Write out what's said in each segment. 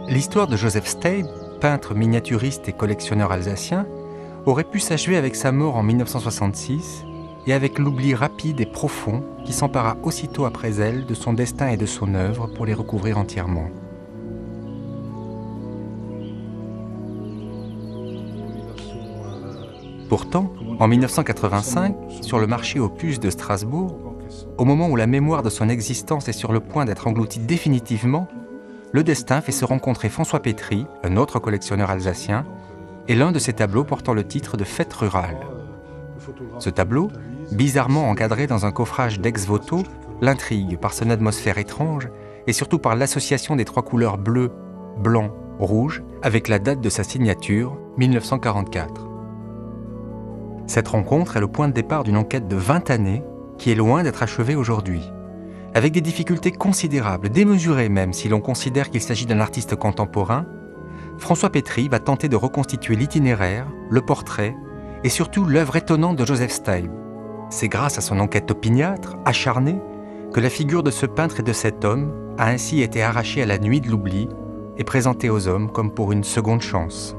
L'histoire de Joseph Steyp, peintre miniaturiste et collectionneur alsacien, aurait pu s'achever avec sa mort en 1966 et avec l'oubli rapide et profond qui s'empara aussitôt après elle de son destin et de son œuvre pour les recouvrir entièrement. Pourtant, en 1985, sur le marché aux puces de Strasbourg, au moment où la mémoire de son existence est sur le point d'être engloutie définitivement, le destin fait se rencontrer François Pétry, un autre collectionneur alsacien, et l'un de ses tableaux portant le titre de Fête rurale. Ce tableau, bizarrement encadré dans un coffrage d'ex-voto, l'intrigue par son atmosphère étrange et surtout par l'association des trois couleurs bleu, blanc, rouge avec la date de sa signature, 1944. Cette rencontre est le point de départ d'une enquête de 20 années qui est loin d'être achevée aujourd'hui. Avec des difficultés considérables, démesurées même si l'on considère qu'il s'agit d'un artiste contemporain, François Pétry va tenter de reconstituer l'itinéraire, le portrait et surtout l'œuvre étonnante de Joseph Steyp. C'est grâce à son enquête opiniâtre, acharnée, que la figure de ce peintre et de cet homme a ainsi été arrachée à la nuit de l'oubli et présentée aux hommes comme pour une seconde chance.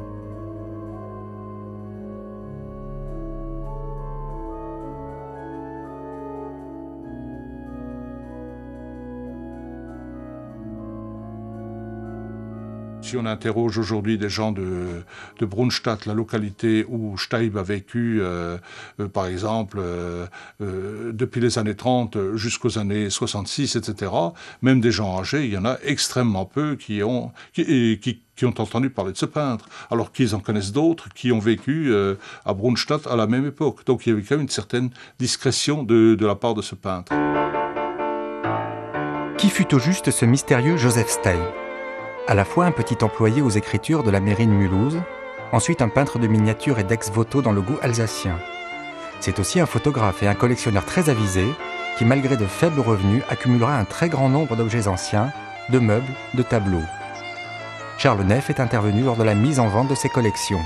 Si on interroge aujourd'hui des gens de Brunstatt, la localité où Steyp a vécu, par exemple, depuis les années 30 jusqu'aux années 66, etc., même des gens âgés, il y en a extrêmement peu qui ont entendu parler de ce peintre, alors qu'ils en connaissent d'autres qui ont vécu à Brunstatt à la même époque. Donc il y avait quand même une certaine discrétion de la part de ce peintre. Qui fut au juste ce mystérieux Joseph Steyp ? À la fois un petit employé aux écritures de la mairie de Mulhouse, ensuite un peintre de miniatures et d'ex-voto dans le goût alsacien. C'est aussi un photographe et un collectionneur très avisé qui, malgré de faibles revenus, accumulera un très grand nombre d'objets anciens, de meubles, de tableaux. Charles Neff est intervenu lors de la mise en vente de ses collections.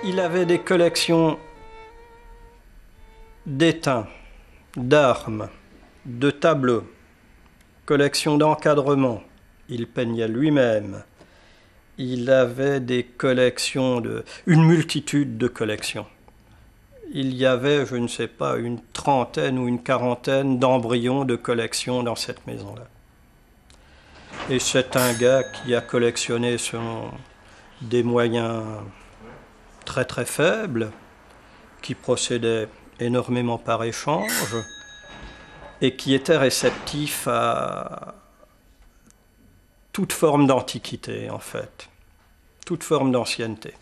Il avait des collections d'étain, d'armes, de tableaux, collection d'encadrement. Il peignait lui-même. Il avait des collections une multitude de collections. Il y avait, je ne sais pas, une trentaine ou une quarantaine d'embryons de collections dans cette maison-là. Et c'est un gars qui a collectionné selon des moyens très très faibles, qui procédait énormément par échange, et qui était réceptif à toute forme d'antiquité, en fait, toute forme d'ancienneté.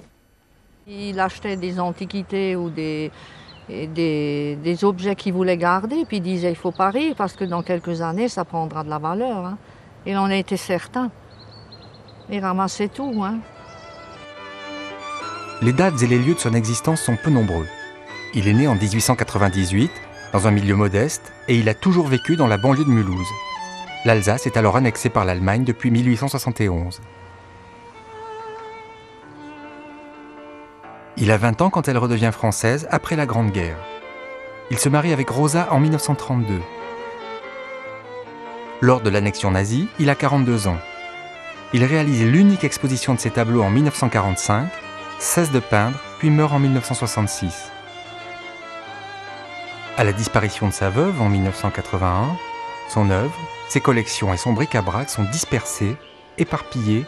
Il achetait des antiquités ou des objets qu'il voulait garder, puis il disait « il faut pas rire, parce que dans quelques années, ça prendra de la valeur. Hein. » Il en était certain. Il ramassait tout. Hein. Les dates et les lieux de son existence sont peu nombreux. Il est né en 1898, dans un milieu modeste, et il a toujours vécu dans la banlieue de Mulhouse. L'Alsace est alors annexée par l'Allemagne depuis 1871. Il a 20 ans quand elle redevient française après la Grande Guerre. Il se marie avec Rosa en 1932. Lors de l'annexion nazie, il a 42 ans. Il réalise l'unique exposition de ses tableaux en 1945, cesse de peindre, puis meurt en 1966. À la disparition de sa veuve en 1981, son œuvre, ses collections et son bric-à-brac sont dispersés, éparpillés,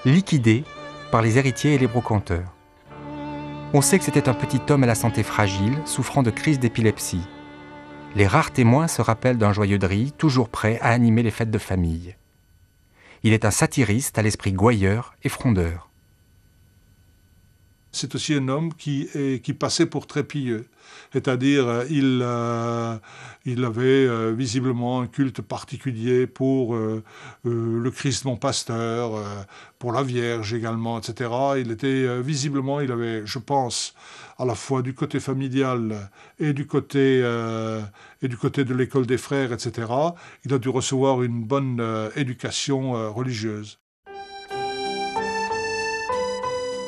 liquidés par les héritiers et les brocanteurs. On sait que c'était un petit homme à la santé fragile, souffrant de crises d'épilepsie. Les rares témoins se rappellent d'un joyeux drille, toujours prêt à animer les fêtes de famille. Il est un satiriste à l'esprit gouailleur et frondeur. C'est aussi un homme qui passait pour très pieux. C'est-à-dire, il avait visiblement un culte particulier pour le Christ mon pasteur, pour la Vierge également, etc. Il était visiblement, il avait, je pense, à la fois du côté familial et du côté de l'école des frères, etc. Il a dû recevoir une bonne éducation religieuse.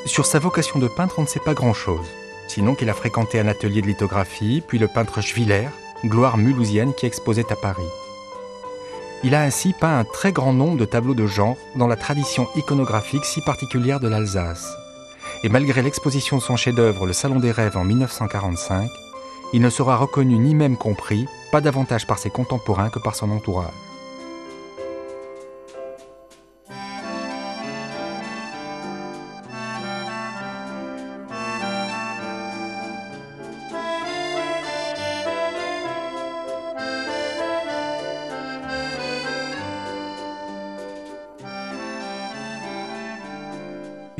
Sur sa vocation de peintre, on ne sait pas grand-chose. Sinon qu'il a fréquenté un atelier de lithographie, puis le peintre Schwiller, gloire mulhousienne qui exposait à Paris. Il a ainsi peint un très grand nombre de tableaux de genre dans la tradition iconographique si particulière de l'Alsace. Et malgré l'exposition de son chef-d'œuvre, Le Salon des Rêves, en 1945, il ne sera reconnu ni même compris, pas davantage par ses contemporains que par son entourage.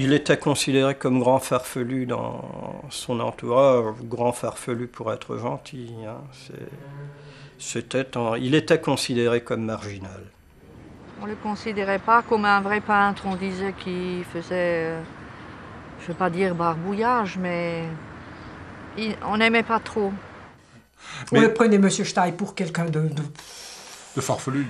Il était considéré comme grand farfelu dans son entourage, grand farfelu pour être gentil. Hein. Il était considéré comme marginal. On ne le considérait pas comme un vrai peintre. On disait qu'il faisait, je ne vais pas dire barbouillage, mais on n'aimait pas trop. On le prenait, M. Steib, pour quelqu'un de farfelu,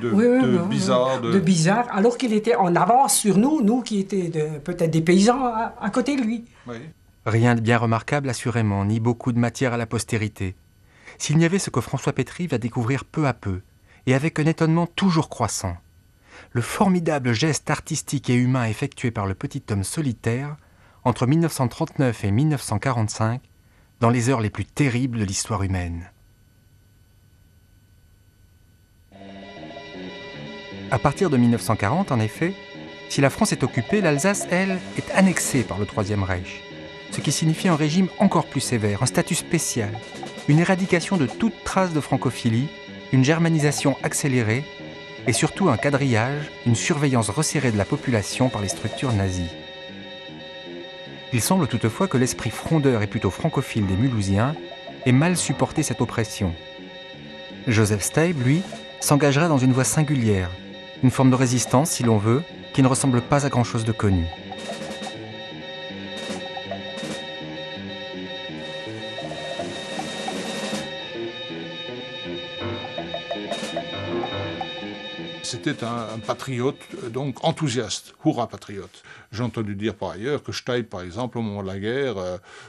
bizarre. De bizarre, alors qu'il était en avance sur nous qui étaient peut-être des paysans à côté de lui. Oui. Rien de bien remarquable assurément, ni beaucoup de matière à la postérité. S'il n'y avait ce que François Pétry va découvrir peu à peu, et avec un étonnement toujours croissant. Le formidable geste artistique et humain effectué par le petit homme solitaire entre 1939 et 1945, dans les heures les plus terribles de l'histoire humaine. À partir de 1940, en effet, si la France est occupée, l'Alsace, elle, est annexée par le Troisième Reich, ce qui signifie un régime encore plus sévère, un statut spécial, une éradication de toute trace de francophilie, une germanisation accélérée et surtout un quadrillage, une surveillance resserrée de la population par les structures nazies. Il semble toutefois que l'esprit frondeur et plutôt francophile des Mulhousiens ait mal supporté cette oppression. Joseph Steib, lui, s'engagera dans une voie singulière, une forme de résistance, si l'on veut, qui ne ressemble pas à grand-chose de connu. C'était un patriote, donc enthousiaste, hurrah patriote. J'ai entendu dire par ailleurs que Steib, par exemple, au moment de la guerre,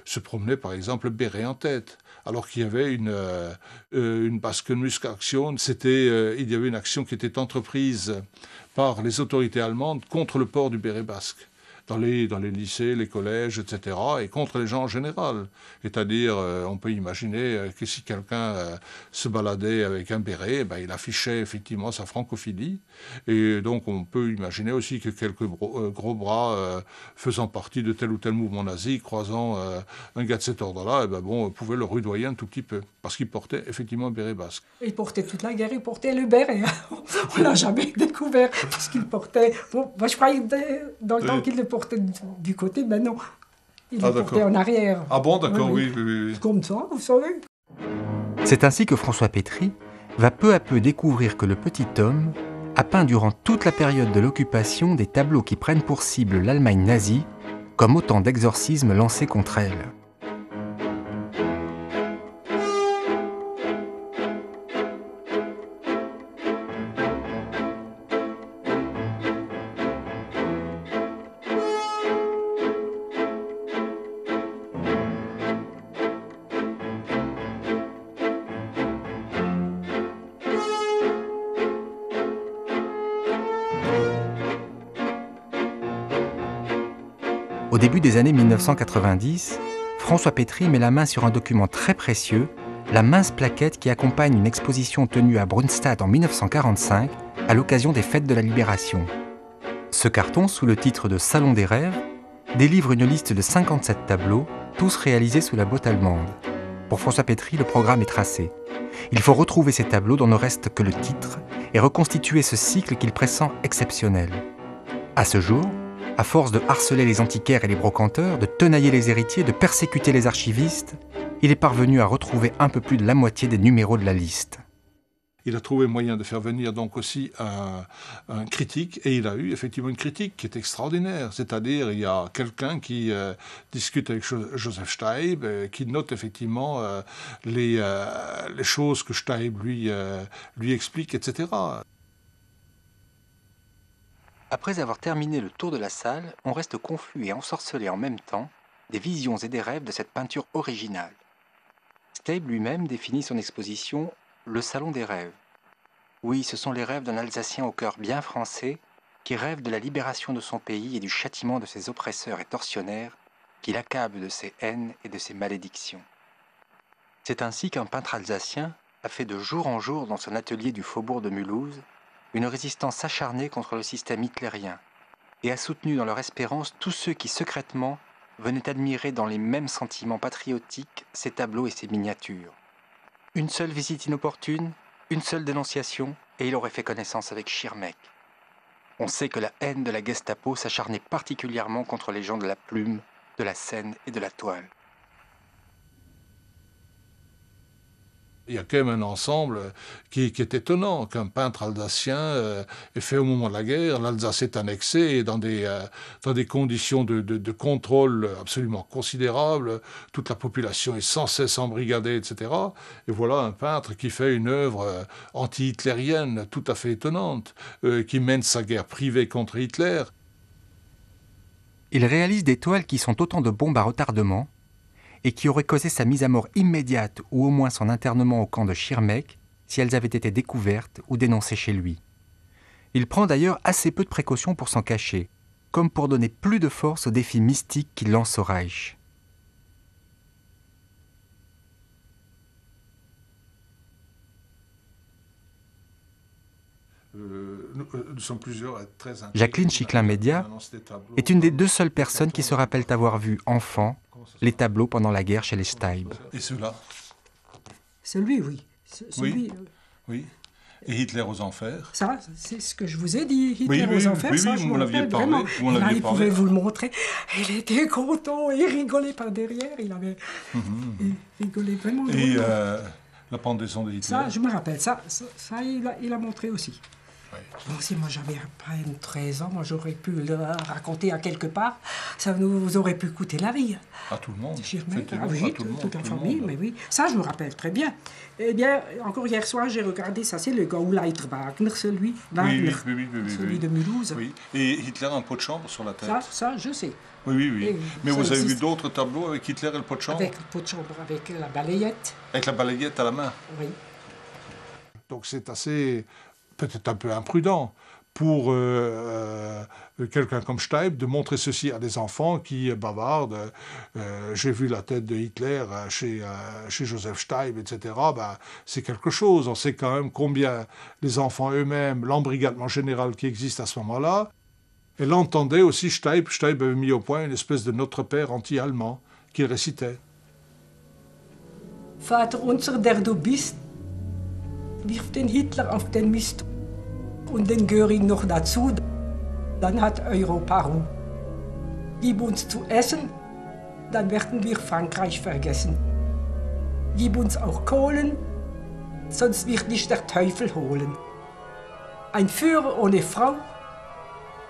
se promenait par exemple béret en tête, alors qu'il y avait une Baskenmusk-Action. Il y avait une action qui était entreprise par les autorités allemandes contre le port du béret basque. Dans les lycées, les collèges, etc., et contre les gens en général. C'est-à-dire, on peut imaginer que si quelqu'un se baladait avec un béret, il affichait effectivement sa francophilie. Et donc, on peut imaginer aussi que quelques gros bras faisant partie de tel ou tel mouvement nazi, croisant un gars de cet ordre-là, pouvaient le rudoyer un tout petit peu, parce qu'il portait effectivement un béret basque. Il portait toute la guerre, il portait le béret. On ne l'a jamais découvert, parce qu'il portait... Bon, moi, je croyais dans le temps qu'il le portait du côté, mais non. Il le portait en arrière. Ah bon, d'accord, oui. Comme ça, vous savez. C'est ainsi que François Pétry va peu à peu découvrir que le petit homme a peint durant toute la période de l'occupation des tableaux qui prennent pour cible l'Allemagne nazie, comme autant d'exorcismes lancés contre elle. Au début des années 1990, François Pétry met la main sur un document très précieux, la mince plaquette qui accompagne une exposition tenue à Brunstatt en 1945 à l'occasion des Fêtes de la Libération. Ce carton, sous le titre de Salon des Rêves, délivre une liste de 57 tableaux, tous réalisés sous la botte allemande. Pour François Pétry, le programme est tracé. Il faut retrouver ces tableaux dont ne reste que le titre et reconstituer ce cycle qu'il pressent exceptionnel. À ce jour, à force de harceler les antiquaires et les brocanteurs, de tenailler les héritiers, de persécuter les archivistes, il est parvenu à retrouver un peu plus de la moitié des numéros de la liste. Il a trouvé moyen de faire venir donc aussi un critique, et il a eu effectivement une critique qui est extraordinaire. C'est-à-dire, il y a quelqu'un qui discute avec Joseph Steib, qui note effectivement les choses que Steib lui explique, etc. Après avoir terminé le tour de la salle, on reste confus et ensorcelé en même temps des visions et des rêves de cette peinture originale. Steib lui-même définit son exposition « Le Salon des Rêves ». Oui, ce sont les rêves d'un Alsacien au cœur bien français qui rêve de la libération de son pays et du châtiment de ses oppresseurs et tortionnaires qui l'accablent de ses haines et de ses malédictions. C'est ainsi qu'un peintre alsacien a fait de jour en jour dans son atelier du faubourg de Mulhouse une résistance acharnée contre le système hitlérien et a soutenu dans leur espérance tous ceux qui secrètement venaient admirer dans les mêmes sentiments patriotiques ses tableaux et ses miniatures. Une seule visite inopportune, une seule dénonciation, et il aurait fait connaissance avec Schirmeck. On sait que la haine de la Gestapo s'acharnait particulièrement contre les gens de la plume, de la scène et de la toile. Il y a quand même un ensemble qui est étonnant, qu'un peintre alsacien est fait au moment de la guerre. L'Alsace est annexée dans des conditions de contrôle absolument considérables. Toute la population est sans cesse embrigadée, etc. Et voilà un peintre qui fait une œuvre anti-hitlérienne tout à fait étonnante, qui mène sa guerre privée contre Hitler. Il réalise des toiles qui sont autant de bombes à retardement et qui auraient causé sa mise à mort immédiate ou au moins son internement au camp de Schirmeck si elles avaient été découvertes ou dénoncées chez lui. Il prend d'ailleurs assez peu de précautions pour s'en cacher, comme pour donner plus de force au défi mystique qu'il lance au Reich. Nous sommes plusieurs à être très inquiets. Jacqueline Chiclin-Média est une des 2 seules personnes qui se rappellent avoir vu, enfant, les tableaux pendant la guerre chez les Steib. Et ceux-là? Celui, oui. Celui, Oui. Et Hitler aux enfers? Ça, c'est ce que je vous ai dit. Hitler Oui, aux enfers, ça, je vous me l'aviez rappelle parlé. vraiment. Vous l'aviez Il parlé. pouvait vous le montrer. Il était content, il rigolait par derrière. Il rigolait vraiment. Et la pendaison de Hitler? Ça, je me rappelle. Ça il a montré aussi. Oui. Bon, si moi j'avais à peine 13 ans, moi j'aurais pu le raconter à quelque part. Ça nous aurait pu coûter la vie. À tout le monde. Oui, toute la famille, mais oui. Ça, je me rappelle très bien. Eh bien, encore hier soir, j'ai regardé, ça c'est le Gauleiter Wagner, celui. Wagner, celui de Mulhouse. Oui. Et Hitler a un pot de chambre sur la tête? Ça, je sais. Oui. Et mais ça vous avez existe. vu d'autres tableaux avec Hitler et le pot de chambre? Avec le pot de chambre, avec la balayette. Avec la balayette à la main? Oui. Donc c'est assez, peut-être un peu imprudent pour quelqu'un comme Steib de montrer ceci à des enfants qui bavardent. J'ai vu la tête de Hitler chez Joseph Steib, etc. C'est quelque chose. On sait quand même combien les enfants eux-mêmes, l'embrigadement général qui existe à ce moment-là. Et l'entendait aussi Steib. Steib avait mis au point une espèce de Notre Père anti-allemand qu'il récitait. Vater unser, der du bist, wirf den Hitler auf den Mist und den Göring noch dazu, dann hat Europa Ruhe. Gib uns zu essen, dann werden wir Frankreich vergessen. Gib uns auch Kohlen, sonst wird dich der Teufel holen. Ein Führer ohne Frau,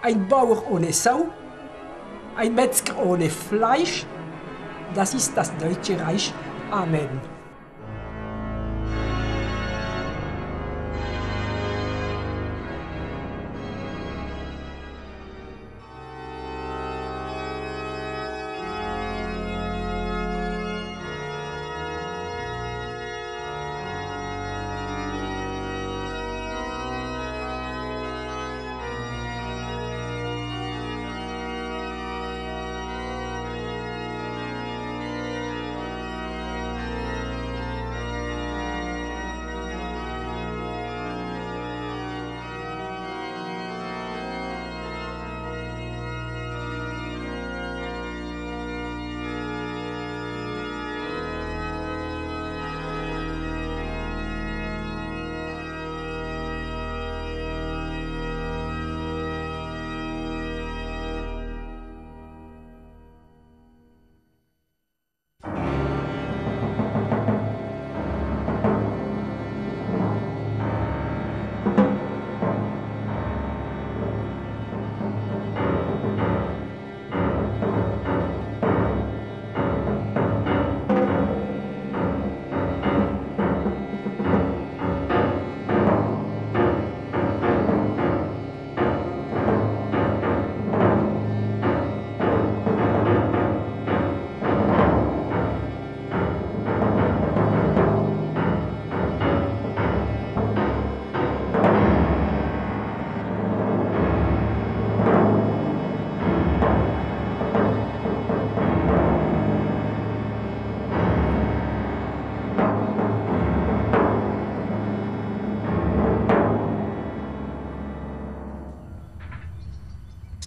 ein Bauer ohne Sau, ein Metzger ohne Fleisch, das ist das Deutsche Reich. Amen.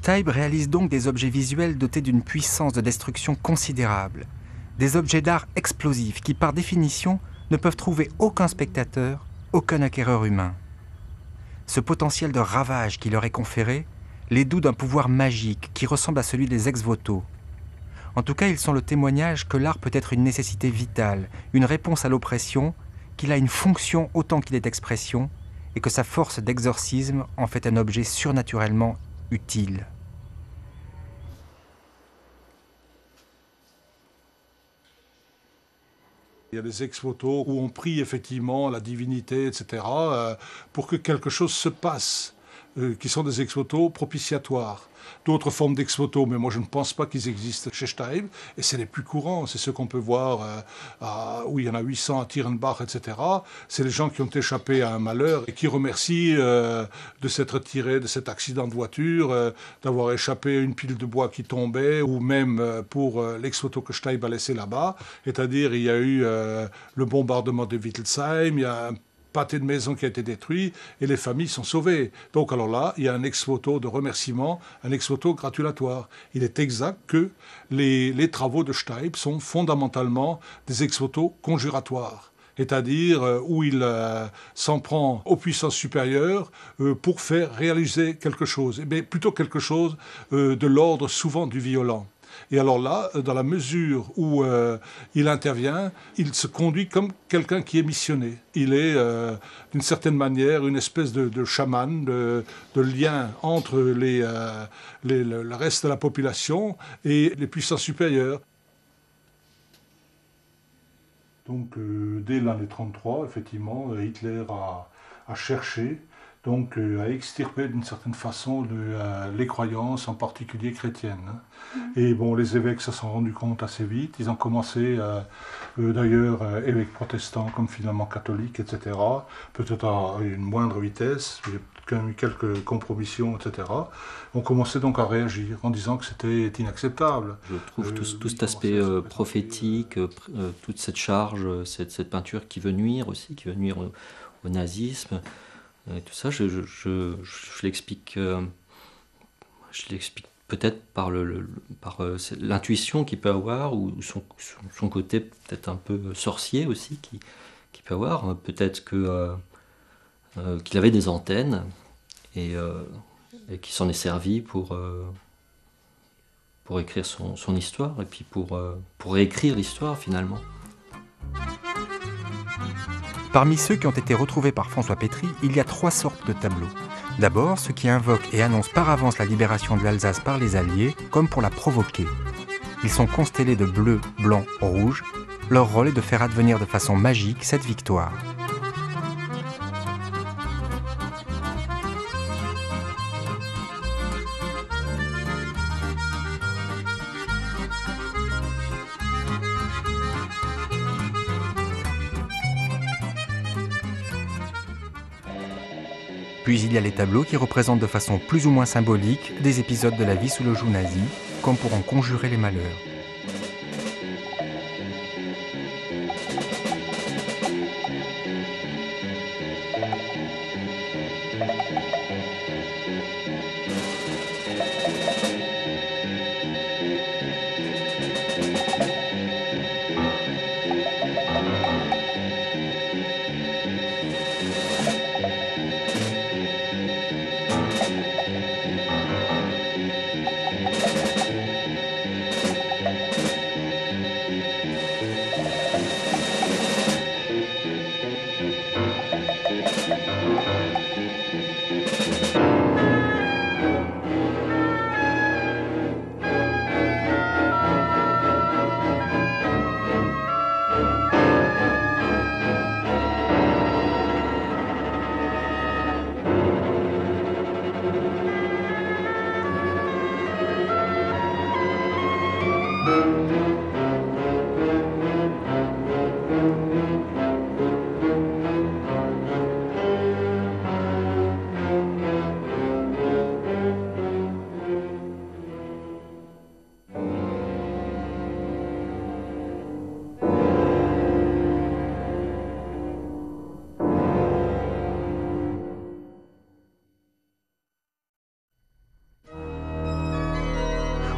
Steib réalise donc des objets visuels dotés d'une puissance de destruction considérable, des objets d'art explosifs qui, par définition, ne peuvent trouver aucun spectateur, aucun acquéreur humain. Ce potentiel de ravage qui leur est conféré les doue d'un pouvoir magique qui ressemble à celui des ex-voto. En tout cas, ils sont le témoignage que l'art peut être une nécessité vitale, une réponse à l'oppression, qu'il a une fonction autant qu'il est expression, et que sa force d'exorcisme en fait un objet surnaturellement utile. Il y a des ex-voto où on prie effectivement la divinité, etc., pour que quelque chose se passe, qui sont des ex-voto propitiatoires. D'autres formes d'ex-voto, mais moi je ne pense pas qu'ils existent chez Steib, et c'est les plus courants, c'est ceux qu'on peut voir, où il y en a 800 à Tierenbach, etc. C'est les gens qui ont échappé à un malheur et qui remercient de s'être tirés de cet accident de voiture, d'avoir échappé à une pile de bois qui tombait, ou même pour l'ex-voto que Steib a laissé là-bas, c'est-à-dire il y a eu le bombardement de Wittelsheim, il y a un pâté de maison qui a été détruit et les familles sont sauvées. Donc alors là, il y a un ex-voto de remerciement, un ex-voto gratulatoire. Il est exact que les travaux de Steib sont fondamentalement des ex-voto conjuratoires, c'est-à-dire où il s'en prend aux puissances supérieures pour faire réaliser quelque chose, mais plutôt quelque chose de l'ordre souvent du violent. Et alors là, dans la mesure où il intervient, il se conduit comme quelqu'un qui est missionné. Il est, d'une certaine manière, une espèce de chaman, de lien entre le reste de la population et les puissances supérieures. Donc, dès l'année 1933, effectivement, Hitler a cherché donc à extirper d'une certaine façon les croyances, en particulier chrétiennes. Et bon, les évêques se sont rendus compte assez vite. Ils ont commencé, d'ailleurs, évêques protestants comme finalement catholiques, etc., peut-être à une moindre vitesse, il y a quand même eu quelques compromissions, etc., ont commencé donc à réagir en disant que c'était inacceptable. Je trouve tout cet aspect prophétique, toute cette charge, cette peinture qui veut nuire aussi, qui veut nuire au nazisme. Et tout ça, je l'explique peut-être par l'intuition qu'il peut avoir, ou son côté peut-être un peu sorcier aussi qu'il peut avoir. Peut-être qu'il avait des antennes et qu'il s'en est servi pour écrire son histoire, et puis pour réécrire l'histoire finalement. Parmi ceux qui ont été retrouvés par François Pétry, il y a 3 sortes de tableaux. D'abord, ceux qui invoquent et annoncent par avance la libération de l'Alsace par les Alliés, comme pour la provoquer. Ils sont constellés de bleu, blanc, rouge. Leur rôle est de faire advenir de façon magique cette victoire. Puis il y a les tableaux qui représentent de façon plus ou moins symbolique des épisodes de la vie sous le joug nazi, comme pour en conjurer les malheurs.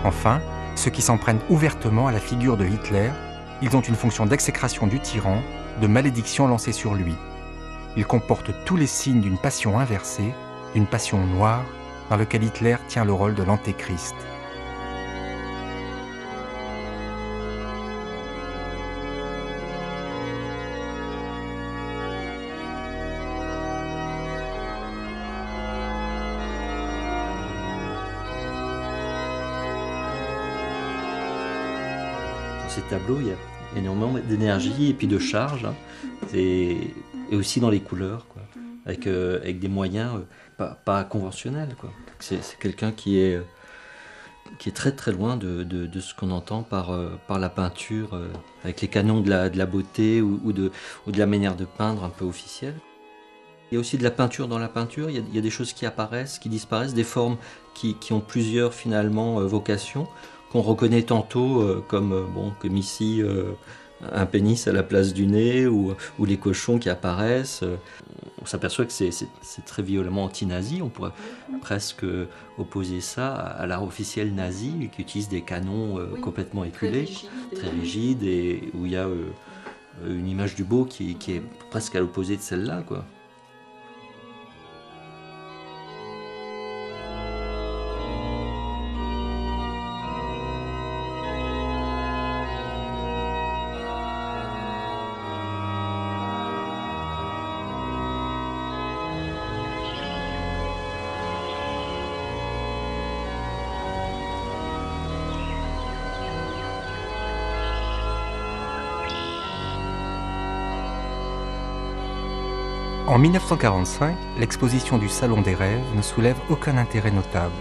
Enfin, ceux qui s'en prennent ouvertement à la figure de Hitler, ils ont une fonction d'exécration du tyran, de malédiction lancée sur lui. Ils comportent tous les signes d'une passion inversée, d'une passion noire, dans laquelle Hitler tient le rôle de l'antéchrist. Dans ces tableaux, il y a énormément d'énergie et puis de charge, hein, et aussi dans les couleurs, quoi, avec des moyens pas conventionnels, quoi. C'est quelqu'un qui est très très loin de ce qu'on entend par la peinture, avec les canons de la beauté ou de la manière de peindre un peu officielle. Il y a aussi de la peinture dans la peinture, il y a des choses qui apparaissent, qui disparaissent, des formes qui ont plusieurs finalement vocations, qu'on reconnaît tantôt comme ici un pénis à la place du nez ou les cochons qui apparaissent. On s'aperçoit que c'est très violemment anti-nazi, on pourrait presque opposer ça à l'art officiel nazi qui utilise des canons complètement éculés, très rigides, et où il y a une image du beau qui est presque à l'opposé de celle-là, quoi. En 1945, l'exposition du Salon des Rêves ne soulève aucun intérêt notable.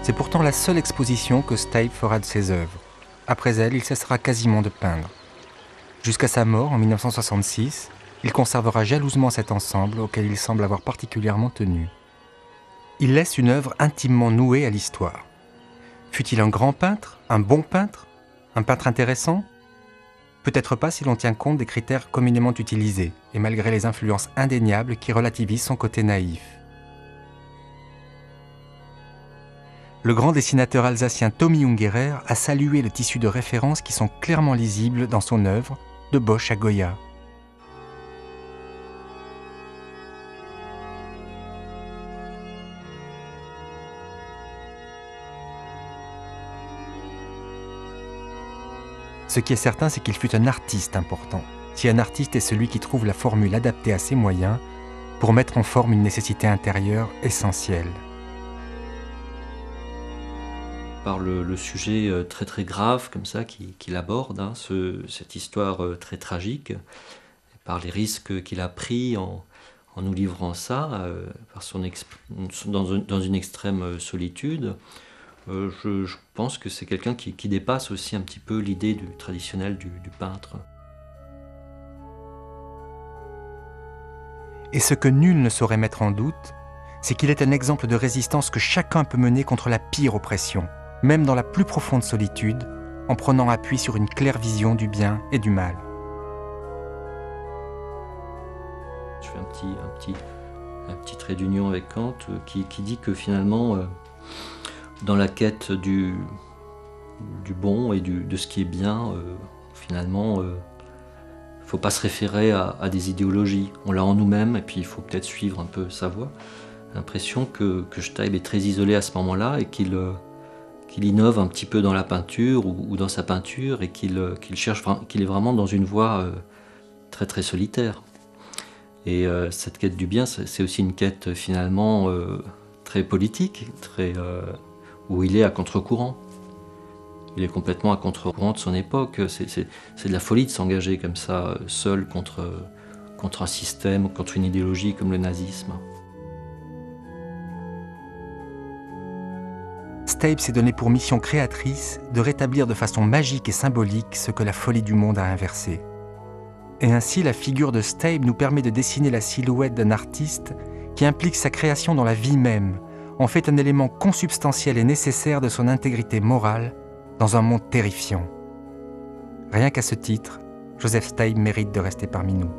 C'est pourtant la seule exposition que Steyp fera de ses œuvres. Après elle, il cessera quasiment de peindre. Jusqu'à sa mort en 1966, il conservera jalousement cet ensemble auquel il semble avoir particulièrement tenu. Il laisse une œuvre intimement nouée à l'histoire. Fut-il un grand peintre, un bon peintre, un peintre intéressant ? Peut-être pas si l'on tient compte des critères communément utilisés, et malgré les influences indéniables qui relativisent son côté naïf. Le grand dessinateur alsacien Tommy Ungerer a salué le tissu de références qui sont clairement lisibles dans son œuvre, de Bosch à Goya. Ce qui est certain, c'est qu'il fut un artiste important. Si un artiste est celui qui trouve la formule adaptée à ses moyens pour mettre en forme une nécessité intérieure essentielle. Par le sujet très très grave comme ça qu'il aborde, hein, cette histoire très tragique, par les risques qu'il a pris en nous livrant ça, dans une extrême solitude. Je pense que c'est quelqu'un qui dépasse aussi un petit peu l'idée traditionnelle du peintre. Et ce que nul ne saurait mettre en doute, c'est qu'il est un exemple de résistance que chacun peut mener contre la pire oppression, même dans la plus profonde solitude, en prenant appui sur une claire vision du bien et du mal. Je fais un petit trait d'union avec Kant qui dit que finalement, dans la quête du bon et de ce qui est bien, finalement, faut pas se référer à des idéologies. On l'a en nous-mêmes et puis il faut peut-être suivre un peu sa voie. J'ai l'impression que Steyp est très isolé à ce moment-là et qu'il innove un petit peu dans la peinture ou dans sa peinture et qu'il est vraiment dans une voie très très solitaire. Et cette quête du bien, c'est aussi une quête finalement très politique, où il est à contre-courant. Il est complètement à contre-courant de son époque. C'est de la folie de s'engager comme ça, seul contre un système, contre une idéologie comme le nazisme. Steyp s'est donné pour mission créatrice de rétablir de façon magique et symbolique ce que la folie du monde a inversé. Et ainsi, la figure de Steyp nous permet de dessiner la silhouette d'un artiste qui implique sa création dans la vie même, en fait un élément consubstantiel et nécessaire de son intégrité morale dans un monde terrifiant. Rien qu'à ce titre, Joseph Steyp mérite de rester parmi nous.